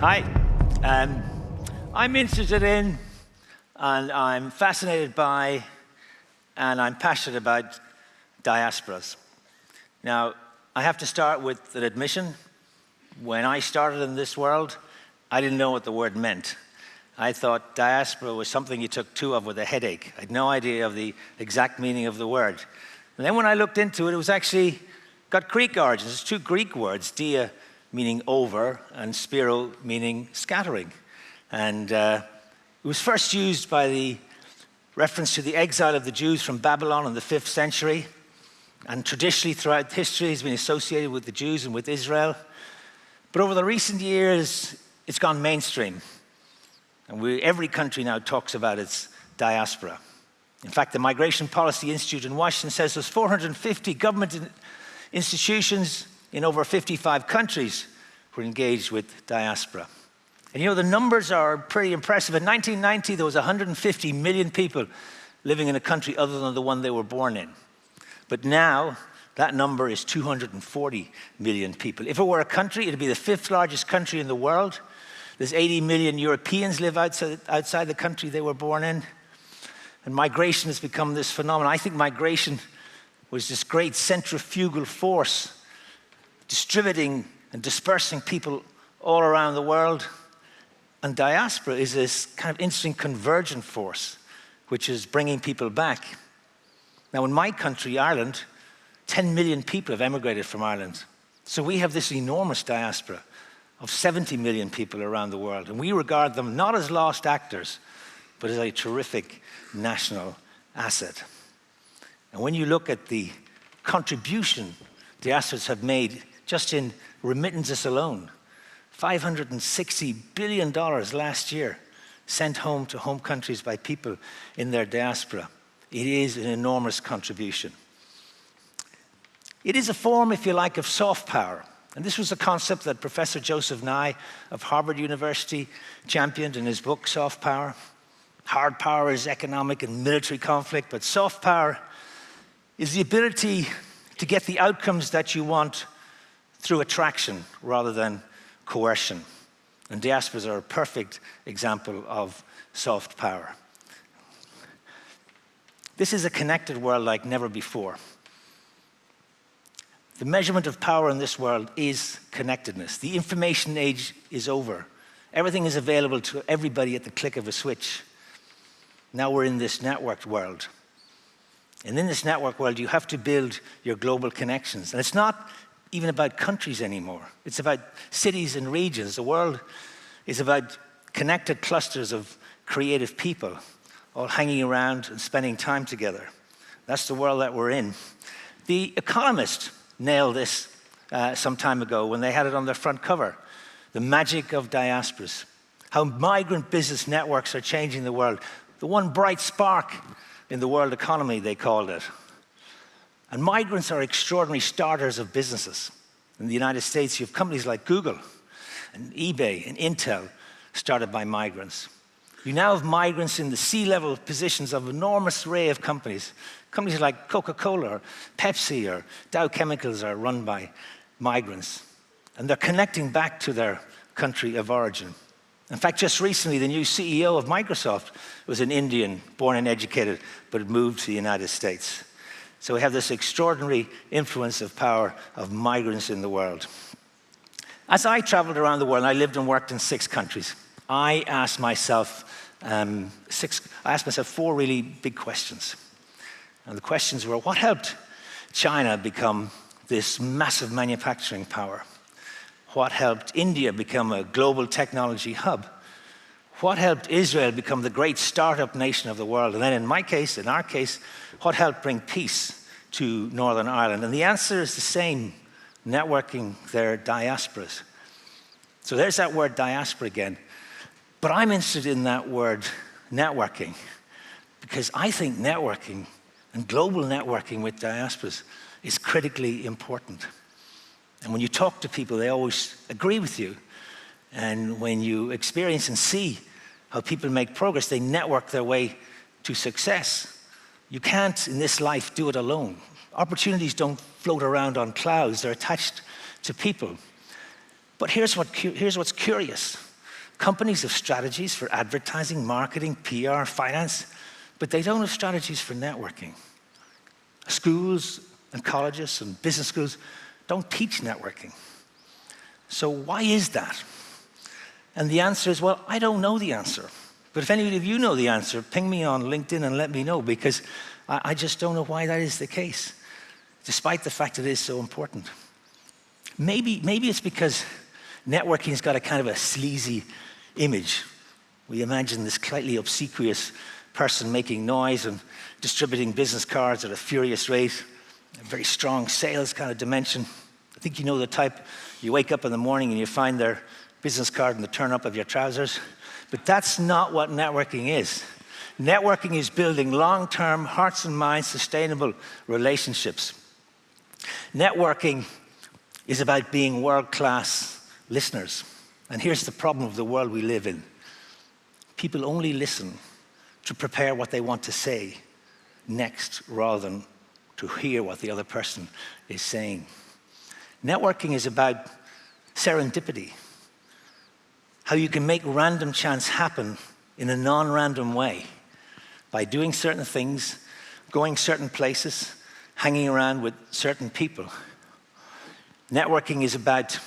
Hi. I'm interested in, and I'm fascinated by, and I'm passionate about diasporas. Now, I have to start with an admission. When I started in this world, I didn't know what the word meant. I thought diaspora was something you took two of with a headache. I had no idea of the exact meaning of the word. And then when I looked into it, it was actually got Greek origins. It's two Greek words, dia meaning over and spiro meaning scattering. And it was first used by the reference to the exile of the Jews from Babylon in the 5th century. And traditionally throughout history has been associated with the Jews and with Israel. But over the recent years, it's gone mainstream. And every country now talks about its diaspora. In fact, the Migration Policy Institute in Washington says there's 450 government institutions in over 55 countries who are engaged with diaspora. And you know, the numbers are pretty impressive. In 1990, there was 150 million people living in a country other than the one they were born in. But now, that number is 240 million people. If it were a country, it'd be the 5th largest country in the world. There's 80 million Europeans live outside the country they were born in. And migration has become this phenomenon. I think migration was this great centrifugal force distributing and dispersing people all around the world. And diaspora is this kind of interesting convergent force, which is bringing people back. Now, in my country, Ireland, 10 million people have emigrated from Ireland. So we have this enormous diaspora of 70 million people around the world. And we regard them not as lost actors, but as a terrific national asset. And when you look at the contribution diasporas have made just in remittances alone, $560 billion last year sent home to home countries by people in their diaspora. It is an enormous contribution. It is a form, if you like, of soft power. And this was a concept that Professor Joseph Nye of Harvard University championed in his book, Soft Power. Hard power is economic and military conflict, but soft power is the ability to get the outcomes that you want through attraction rather than coercion. And diasporas are a perfect example of soft power. This is a connected world like never before. The measurement of power in this world is connectedness. The information age is over. Everything is available to everybody at the click of a switch. Now we're in this networked world. And in this network world, you have to build your global connections. And it's not even about countries anymore. It's about cities and regions. The world is about connected clusters of creative people, all hanging around and spending time together. That's the world that we're in. The Economist nailed this some time ago when they had it on their front cover. The magic of diasporas. How migrant business networks are changing the world. The one bright spark in the world economy, they called it. And migrants are extraordinary starters of businesses. In the United States, you have companies like Google and eBay and Intel started by migrants. You now have migrants in the C-level positions of an enormous array of companies. Companies like Coca-Cola or Pepsi or Dow Chemicals are run by migrants. And they're connecting back to their country of origin. In fact, just recently, the new CEO of Microsoft was an Indian, born and educated, but had moved to the United States. So we have this extraordinary influence of power of migrants in the world. As I traveled around the world, and I lived and worked in 6 countries, I asked myself 4 really big questions. And the questions were, what helped China become this massive manufacturing power? What helped India become a global technology hub? What helped Israel become the great startup nation of the world? And then in our case, what helped bring peace to Northern Ireland? And the answer is the same, networking their diasporas. So there's that word diaspora again. But I'm interested in that word networking because I think networking and global networking with diasporas is critically important. And when you talk to people, they always agree with you. And when you experience and see how people make progress, they network their way to success. You can't, in this life, do it alone. Opportunities don't float around on clouds. They're attached to people. But here's what's curious. Companies have strategies for advertising, marketing, PR, finance, but they don't have strategies for networking. Schools and colleges and business schools don't teach networking. So why is that? And the answer is, well, I don't know the answer. But if any of you know the answer, ping me on LinkedIn and let me know, because I just don't know why that is the case, despite the fact it is so important. Maybe it's because networking's got a kind of a sleazy image. We imagine this slightly obsequious person making noise and distributing business cards at a furious rate, a very strong sales kind of dimension. I think you know the type. You wake up in the morning and you find their business card in the turn-up of your trousers. But that's not what networking is. Networking is building long-term, hearts and minds, sustainable relationships. Networking is about being world-class listeners. And here's the problem of the world we live in. People only listen to prepare what they want to say next, rather than to hear what the other person is saying. Networking is about serendipity, how you can make random chance happen in a non-random way by doing certain things, going certain places, hanging around with certain people. Networking is about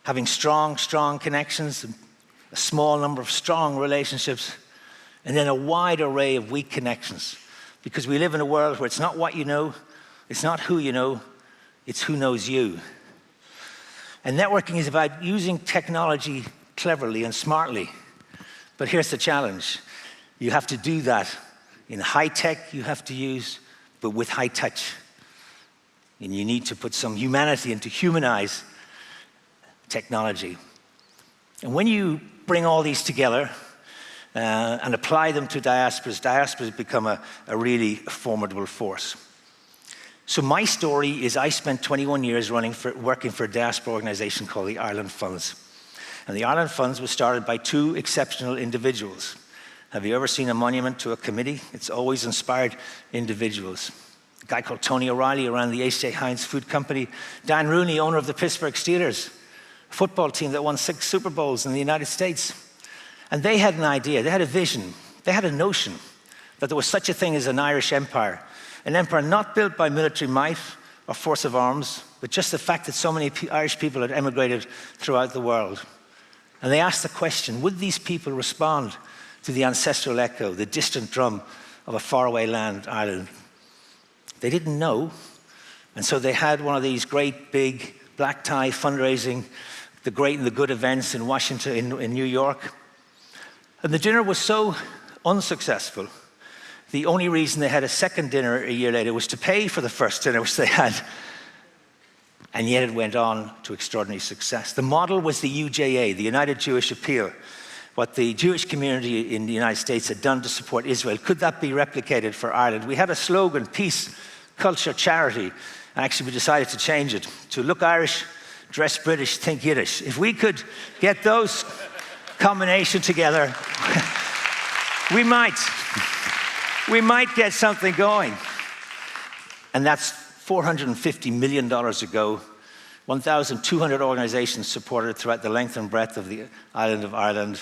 having strong connections, a small number of strong relationships, and then a wide array of weak connections. Because we live in a world where it's not what you know, it's not who you know, it's who knows you. And networking is about using technology cleverly and smartly. But here's the challenge. You have to do that in high tech you have to use, but with high touch. And you need to put some humanity and to humanize technology. And when you bring all these together and apply them to diasporas become a really formidable force. So my story is I spent 21 years working for a diaspora organization called the Ireland Funds. And the Ireland Funds was started by two exceptional individuals. Have you ever seen a monument to a committee? It's always inspired individuals. A guy called Tony O'Reilly ran the H.J. Heinz Food Company. Dan Rooney, owner of the Pittsburgh Steelers, a football team that won 6 Super Bowls in the United States. And they had an idea, they had a vision, they had a notion that there was such a thing as an Irish empire. An empire not built by military might or force of arms, but just the fact that so many Irish people had emigrated throughout the world. And they asked the question, would these people respond to the ancestral echo, the distant drum of a faraway land, Ireland? They didn't know, and so they had one of these great big black tie fundraising, the great and the good events in Washington, in New York. And the dinner was so unsuccessful, the only reason they had a second dinner a year later was to pay for the first dinner, which they had. And yet it went on to extraordinary success. The model was the UJA, the United Jewish Appeal, what the Jewish community in the United States had done to support Israel. Could that be replicated for Ireland? We had a slogan, peace, culture, charity. And actually we decided to change it to look Irish, dress British, think Yiddish. If we could get those combination together, we might get something going. And that's $450 million ago. 1,200 organizations supported throughout the length and breadth of the island of Ireland.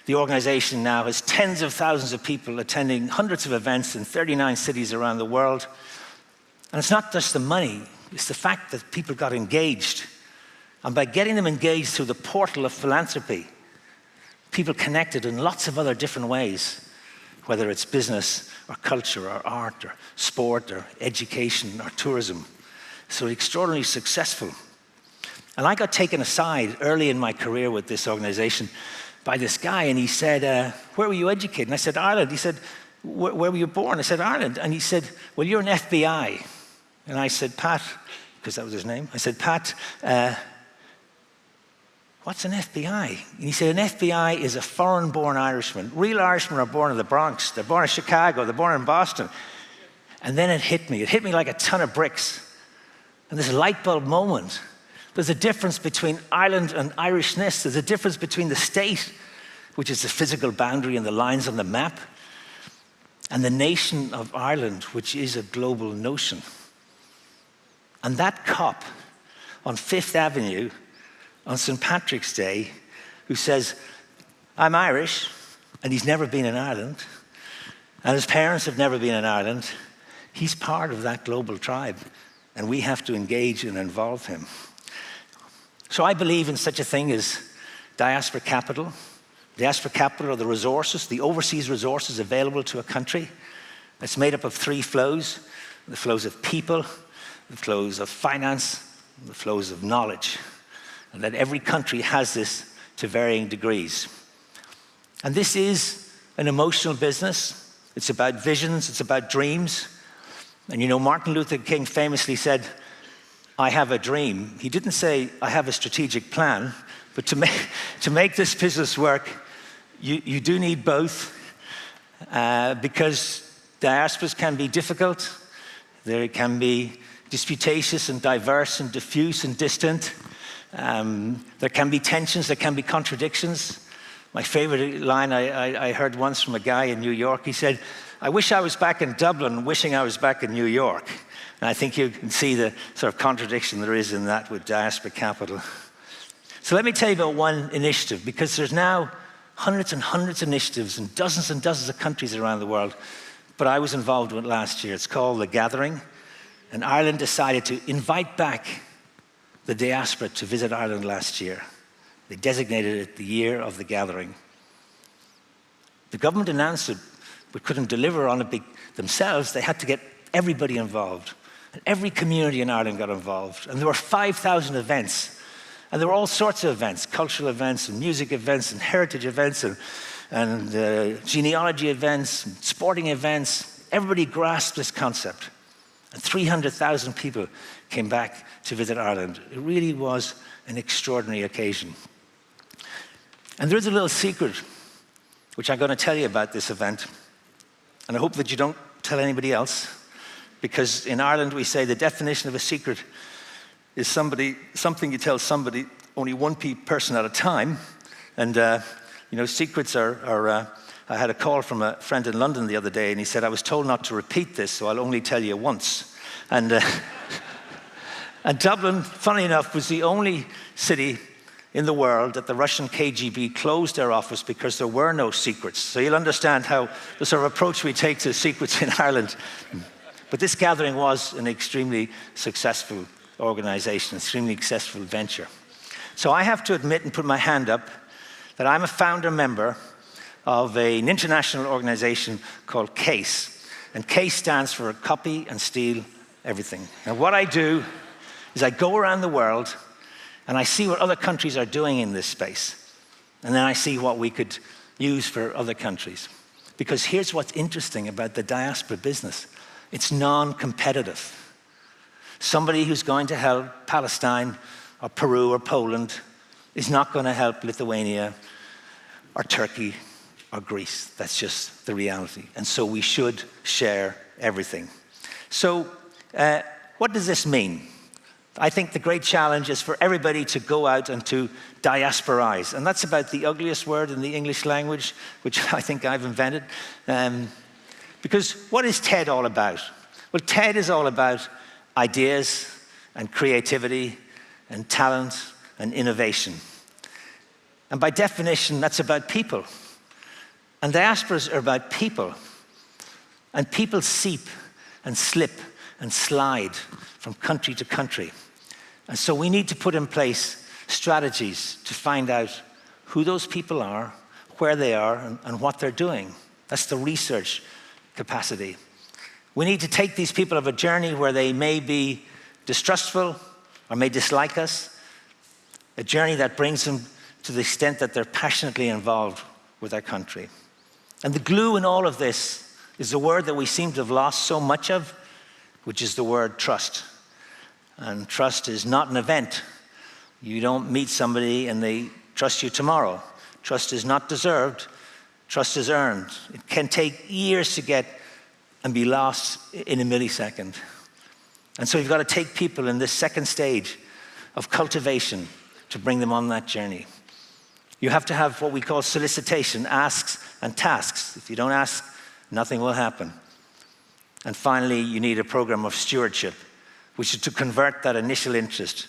The organization now has tens of thousands of people attending hundreds of events in 39 cities around the world. And it's not just the money, it's the fact that people got engaged. And by getting them engaged through the portal of philanthropy, people connected in lots of other different ways, whether it's business or culture or art or sport or education or tourism. So extraordinarily successful. And I got taken aside early in my career with this organization by this guy, and he said, where were you educated? And I said, Ireland. He said, where were you born? I said, Ireland. And he said, well, you're an FBI. And I said, Pat, because that was his name. I said, Pat, what's an FBI? And he said, an FBI is a foreign-born Irishman. Real Irishmen are born in the Bronx. They're born in Chicago. They're born in Boston. And then it hit me. It hit me like a ton of bricks. And this light bulb moment. There's a difference between Ireland and Irishness. There's a difference between the state, which is the physical boundary and the lines on the map, and the nation of Ireland, which is a global notion. And that cop on Fifth Avenue on St. Patrick's Day, who says, I'm Irish, and he's never been in Ireland, and his parents have never been in Ireland. He's part of that global tribe, and we have to engage and involve him. So I believe in such a thing as Diaspora Capital. Diaspora Capital are the resources, the overseas resources available to a country. It's made up of 3 flows: the flows of people, the flows of finance, the flows of knowledge. And that every country has this to varying degrees. And this is an emotional business. It's about visions, it's about dreams. And you know, Martin Luther King famously said, "I have a dream." He didn't say, "I have a strategic plan," but to make this business work, you do need both, because diasporas can be difficult. They can be disputatious and diverse and diffuse and distant. There can be tensions, there can be contradictions. My favorite line I heard once from a guy in New York, he said, "I wish I was back in Dublin, wishing I was back in New York." And I think you can see the sort of contradiction there is in that with Diaspora Capital. So let me tell you about one initiative, because there's now hundreds and hundreds of initiatives in dozens and dozens of countries around the world, but I was involved with it last year. It's called The Gathering, and Ireland decided to invite back the diaspora to visit Ireland last year. They designated it the Year of the Gathering. The government announced it, but couldn't deliver on it themselves. They had to get everybody involved. And every community in Ireland got involved. And there were 5,000 events. And there were all sorts of events: cultural events, and music events, and heritage events, and genealogy events, and sporting events. Everybody grasped this concept. And 300,000 people came back to visit Ireland. It really was an extraordinary occasion. And there's a little secret which I'm going to tell you about this event. And I hope that you don't tell anybody else, because in Ireland we say the definition of a secret is something you tell somebody, only one person at a time. And you know, secrets are I had a call from a friend in London the other day, and he said, "I was told not to repeat this, so I'll only tell you once." And and Dublin, funny enough, was the only city in the world that the Russian KGB closed their office because there were no secrets. So you'll understand how the sort of approach we take to secrets in Ireland. But this gathering was an extremely successful organization, extremely successful venture. So I have to admit and put my hand up that I'm a founder member of an international organization called CASE. And CASE stands for Copy and Steal Everything. Now what I do is I go around the world and I see what other countries are doing in this space. And then I see what we could use for other countries. Because here's what's interesting about the diaspora business. It's non-competitive. Somebody who's going to help Palestine or Peru or Poland is not going to help Lithuania or Turkey or Greece. That's just the reality. And so we should share everything. So what does this mean? I think the great challenge is for everybody to go out and to diasporize. And that's about the ugliest word in the English language, which I think I've invented. Because what is TED all about? Well, TED is all about ideas and creativity and talent and innovation. And by definition, that's about people. And diasporas are about people. And people seep and slip and slide from country to country. And so we need to put in place strategies to find out who those people are, where they are, and what they're doing. That's the research capacity. We need to take these people on a journey where they may be distrustful or may dislike us, a journey that brings them to the extent that they're passionately involved with our country. And the glue in all of this is the word that we seem to have lost so much of, which is the word trust. And trust is not an event. You don't meet somebody and they trust you tomorrow. Trust is not deserved. Trust is earned. It can take years to get and be lost in a millisecond. And so you've got to take people in this second stage of cultivation to bring them on that journey. You have to have what we call solicitation, asks and tasks. If you don't ask, nothing will happen. And finally, you need a program of stewardship, which is to convert that initial interest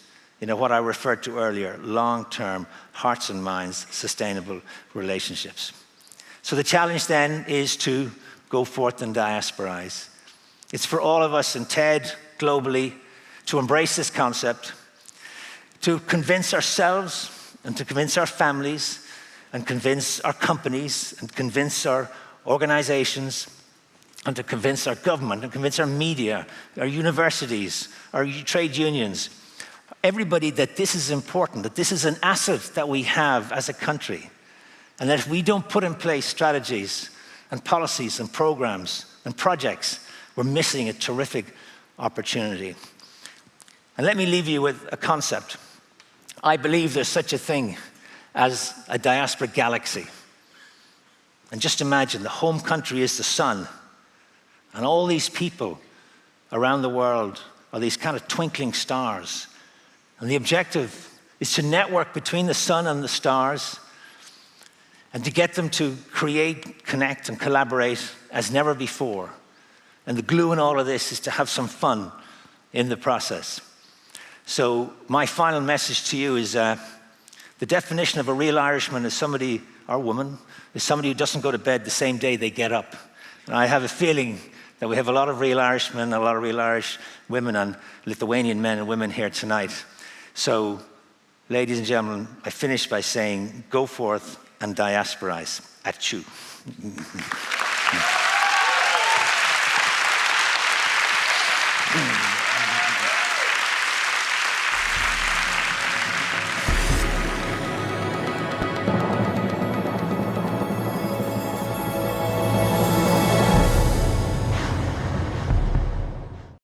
what I referred to earlier, long-term, hearts and minds, sustainable relationships. So the challenge then is to go forth and diasporize. It's for all of us in TED, globally, to embrace this concept, to convince ourselves and to convince our families and convince our companies and convince our organizations and to convince our government and convince our media, our universities, our trade unions, everybody that this is important, that this is an asset that we have as a country, and that if we don't put in place strategies and policies and programs and projects, we're missing a terrific opportunity. And let me leave you with a concept. I believe there's such a thing as a diaspora galaxy. And just imagine the home country is the sun, and all these people around the world are these kind of twinkling stars. And the objective is to network between the sun and the stars and to get them to create, connect, and collaborate as never before. And the glue in all of this is to have some fun in the process. So my final message to you is the definition of a real Irishman is somebody, or woman, is somebody who doesn't go to bed the same day they get up. And I have a feeling that we have a lot of real Irishmen, a lot of real Irish women and Lithuanian men and women here tonight. So, ladies and gentlemen, I finish by saying, go forth and diasporize. At you.